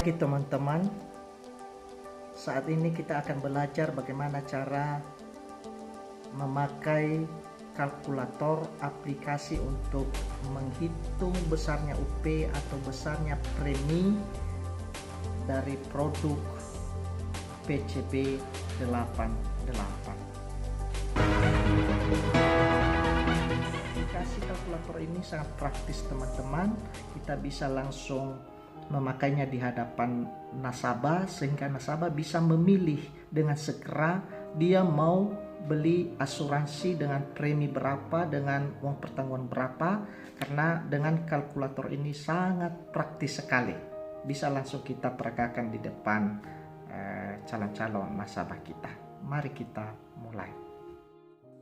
pagi teman-teman. Saat ini kita akan belajar bagaimana cara memakai kalkulator aplikasi untuk menghitung besarnya UP atau besarnya premi dari produk PCB 88. Aplikasi kalkulator ini sangat praktis teman-teman. Kita bisa langsung memakainya di hadapan nasabah sehingga nasabah bisa memilih dengan segera dia mau beli asuransi dengan premi berapa, dengan uang pertanggungan berapa, karena dengan kalkulator ini sangat praktis sekali. Bisa langsung kita peragakan di depan calon-calon nasabah kita. Mari kita mulai.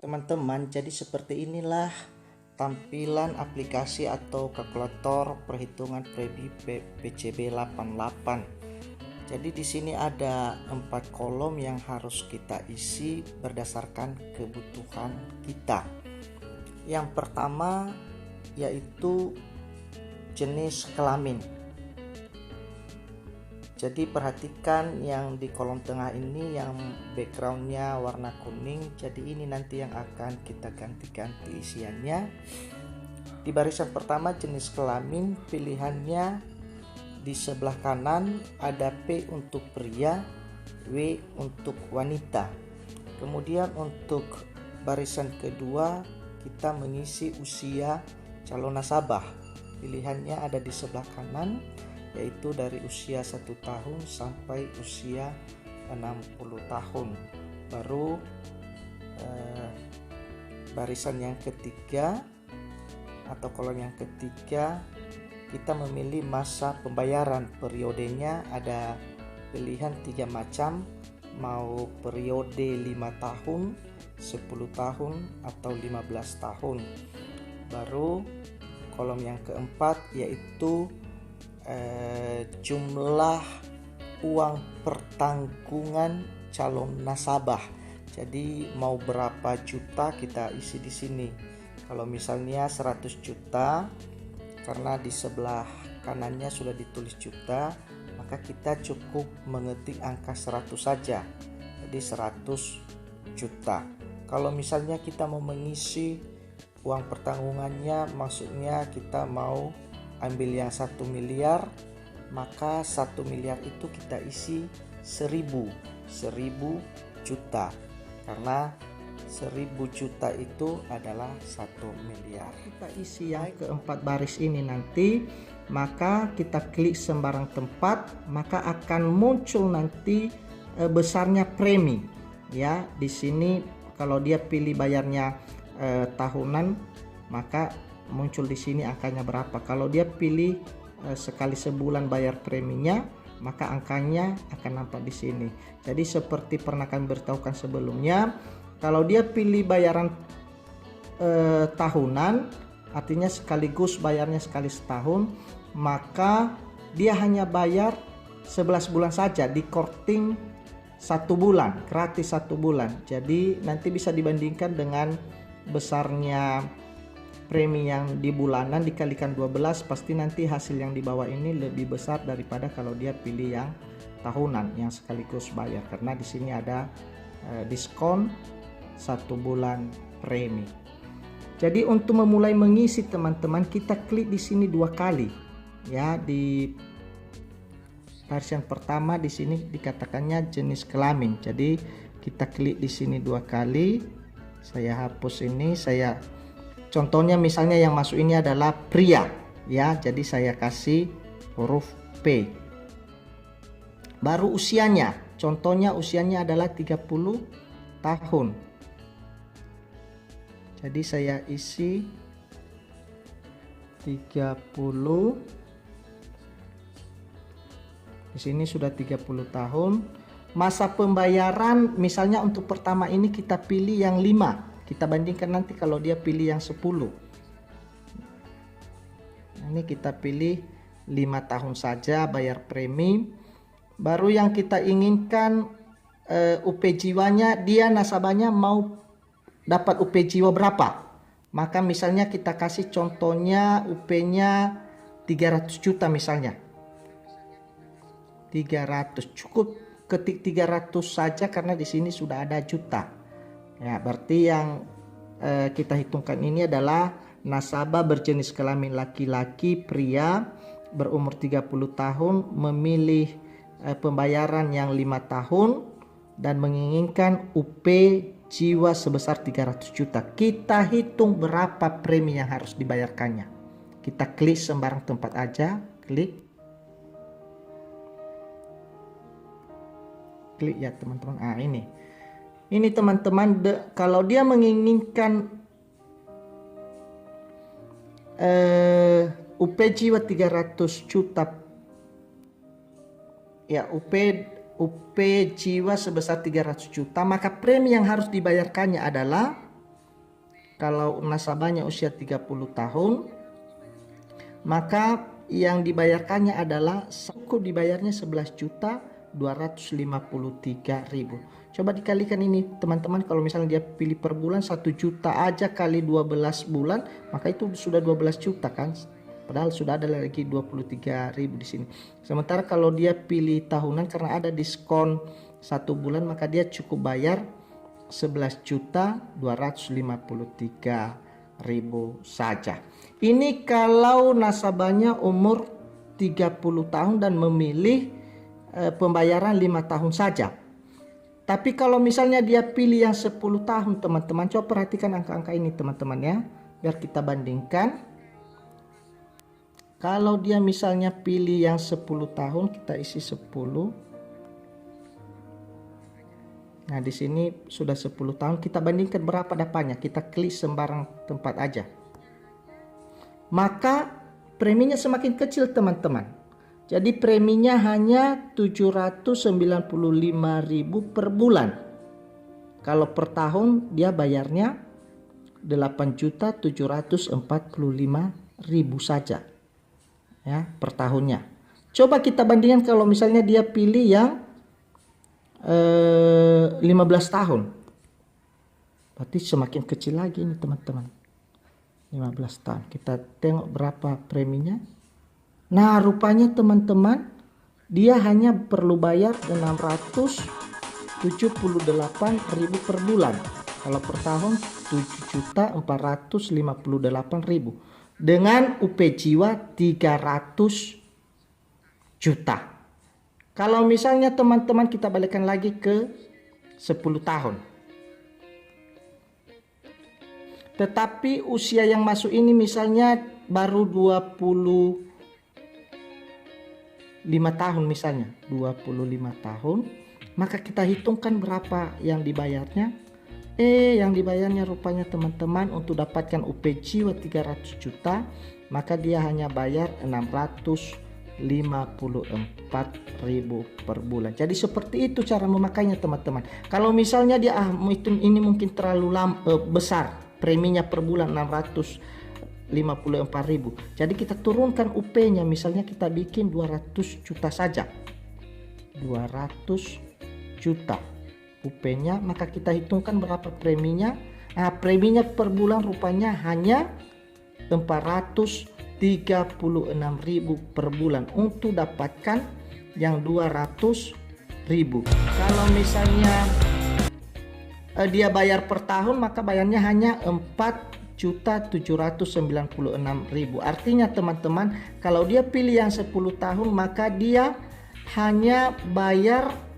Teman-teman, jadi seperti inilah tampilan aplikasi atau kalkulator perhitungan premi PCB 88. Jadi di sini ada 4 kolom yang harus kita isi berdasarkan kebutuhan kita. Yang pertama yaitu jenis kelamin. Jadi perhatikan yang di kolom tengah ini yang backgroundnya warna kuning. Jadi ini nanti yang akan kita ganti-ganti isiannya. Di barisan pertama jenis kelamin, pilihannya di sebelah kanan ada P untuk pria, W untuk wanita. Kemudian untuk barisan kedua kita mengisi usia calon nasabah. Pilihannya ada di sebelah kanan, yaitu dari usia 1 tahun sampai usia 60 tahun. Baru barisan yang ketiga atau kolom yang ketiga kita memilih masa pembayaran. Periodenya ada pilihan 3 macam, mau periode 5 tahun, 10 tahun atau 15 tahun. Baru kolom yang keempat yaitu jumlah uang pertanggungan calon nasabah. Jadi mau berapa juta kita isi di sini. Kalau misalnya 100 juta, karena di sebelah kanannya sudah ditulis juta, maka kita cukup mengetik angka 100 saja. Jadi 100 juta. Kalau misalnya kita mau mengisi uang pertanggungannya, maksudnya kita mau ambil yang 1 miliar, maka 1 miliar itu kita isi 1000 juta, karena 1000 juta itu adalah 1 miliar. Kita isi yang keempat baris ini nanti, maka kita klik sembarang tempat, maka akan muncul nanti besarnya premi. Ya, di sini kalau dia pilih bayarnya tahunan, maka muncul di sini angkanya berapa. Kalau dia pilih sekali sebulan bayar preminya, maka angkanya akan nampak di sini. Jadi seperti pernah kami beritahukan sebelumnya, kalau dia pilih bayaran tahunan, artinya sekaligus bayarnya sekali setahun, maka dia hanya bayar 11 bulan saja, di korting 1 bulan, gratis 1 bulan. Jadi nanti bisa dibandingkan dengan besarnya premi yang di bulanan dikalikan 12, pasti nanti hasil yang di bawah ini lebih besar daripada kalau dia pilih yang tahunan yang sekaligus bayar, karena di sini ada diskon 1 bulan premi. Jadi untuk memulai mengisi teman-teman, kita klik di sini 2 kali. Ya, di barisan pertama di sini dikatakannya jenis kelamin. Jadi kita klik di sini 2 kali. Saya hapus ini, contohnya misalnya yang masuk ini adalah pria, ya. Jadi saya kasih huruf P. Baru usianya, contohnya usianya adalah 30 tahun. Jadi saya isi 30. Di sini sudah 30 tahun. Masa pembayaran misalnya untuk pertama ini kita pilih yang 5. Kita bandingkan nanti kalau dia pilih yang 10. Ini kita pilih 5 tahun saja bayar premi. Baru yang kita inginkan UP jiwanya, dia nasabahnya mau dapat UP jiwa berapa. Maka misalnya kita kasih contohnya UP-nya 300 juta misalnya. 300. Cukup ketik 300 saja karena di sini sudah ada juta. Ya, berarti yang kita hitungkan ini adalah nasabah berjenis kelamin laki-laki, pria, berumur 30 tahun, memilih pembayaran yang 5 tahun dan menginginkan UP jiwa sebesar 300 juta. Kita hitung berapa premi yang harus dibayarkannya. Kita klik sembarang tempat aja, klik ya teman-teman. Ini teman-teman, kalau dia menginginkan UP jiwa 300 juta ya, UP jiwa sebesar 300 juta, maka premi yang harus dibayarkannya adalah, kalau nasabahnya usia 30 tahun, maka yang dibayarkannya adalah cukup dibayarnya 11.253.000. Coba dikalikan ini teman-teman, kalau misalnya dia pilih per bulan 1 juta aja kali 12 bulan, maka itu sudah 12 juta kan. Padahal sudah ada lagi 23.000 di sini. Sementara kalau dia pilih tahunan, karena ada diskon 1 bulan, maka dia cukup bayar 11.253.000 saja. Ini kalau nasabahnya umur 30 tahun dan memilih pembayaran 5 tahun saja. Tapi kalau misalnya dia pilih yang 10 tahun teman-teman, coba perhatikan angka-angka ini teman-teman ya, biar kita bandingkan. Kalau dia misalnya pilih yang 10 tahun, kita isi 10. Nah, di sini sudah 10 tahun, kita bandingkan berapa dapatnya. Kita klik sembarang tempat aja. Maka preminya semakin kecil teman-teman. Jadi preminya hanya 795.000 per bulan. Kalau per tahun dia bayarnya 8.745.000 saja. Ya, per tahunnya. Coba kita bandingkan kalau misalnya dia pilih yang 15 tahun. Berarti semakin kecil lagi ini teman-teman. 15 tahun. Kita tengok berapa preminya. Nah, rupanya teman-teman, dia hanya perlu bayar 678.000 per bulan. Kalau per tahun 7.458.000 dengan UP jiwa 300 juta. Kalau misalnya teman-teman kita balikkan lagi ke 10 tahun. Tetapi usia yang masuk ini misalnya baru 25 tahun misalnya, 25 tahun, maka kita hitungkan berapa yang dibayarnya. Yang dibayarnya rupanya teman-teman, untuk dapatkan UP jiwa 300 juta, maka dia hanya bayar 654.000 per bulan. Jadi seperti itu cara memakainya teman-teman. Kalau misalnya dia ini mungkin terlalu besar, preminya per bulan 654.000. Jadi kita turunkan UP-nya, misalnya kita bikin 200 juta saja. 200 juta UP-nya, maka kita hitungkan berapa preminya. Nah, preminya per bulan rupanya hanya 436.000 per bulan untuk dapatkan yang 200.000. Kalau misalnya dia bayar per tahun, maka bayarnya hanya 4.796.000. Artinya teman-teman, kalau dia pilih yang 10 tahun, maka dia hanya bayar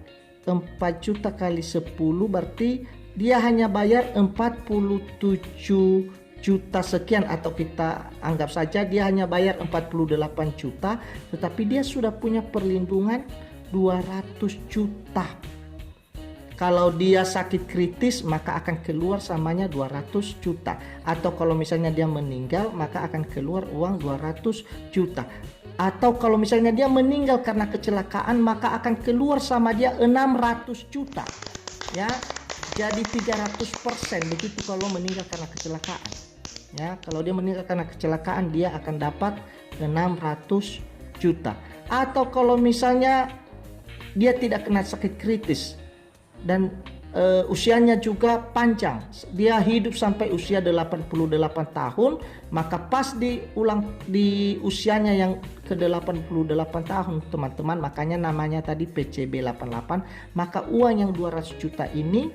4 juta kali 10, berarti dia hanya bayar 47 juta sekian, atau kita anggap saja dia hanya bayar 48 juta, tetapi dia sudah punya perlindungan 200 juta. Kalau dia sakit kritis, maka akan keluar samanya 200 juta. Atau kalau misalnya dia meninggal, maka akan keluar uang 200 juta. Atau kalau misalnya dia meninggal karena kecelakaan, maka akan keluar sama dia 600 juta. Ya, jadi 300% begitu kalau meninggal karena kecelakaan. Ya, kalau dia meninggal karena kecelakaan, dia akan dapat 600 juta. Atau kalau misalnya dia tidak kena sakit kritis dan usianya juga panjang. Dia hidup sampai usia 88 tahun, maka pas di usianya yang ke 88 tahun teman-teman, makanya namanya tadi PCB 88, maka uang yang 200 juta ini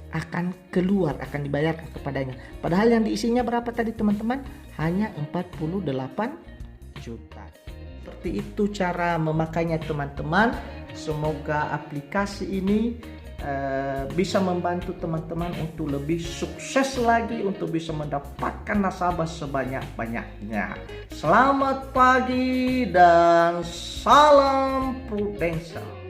akan keluar, akan dibayarkan kepadanya. Padahal yang diisinya berapa tadi teman-teman? Hanya 48 juta. Seperti itu cara memakainya teman-teman. Semoga aplikasi ini bisa membantu teman-teman untuk lebih sukses lagi, untuk bisa mendapatkan nasabah sebanyak-banyaknya. Selamat pagi dan salam Prudential.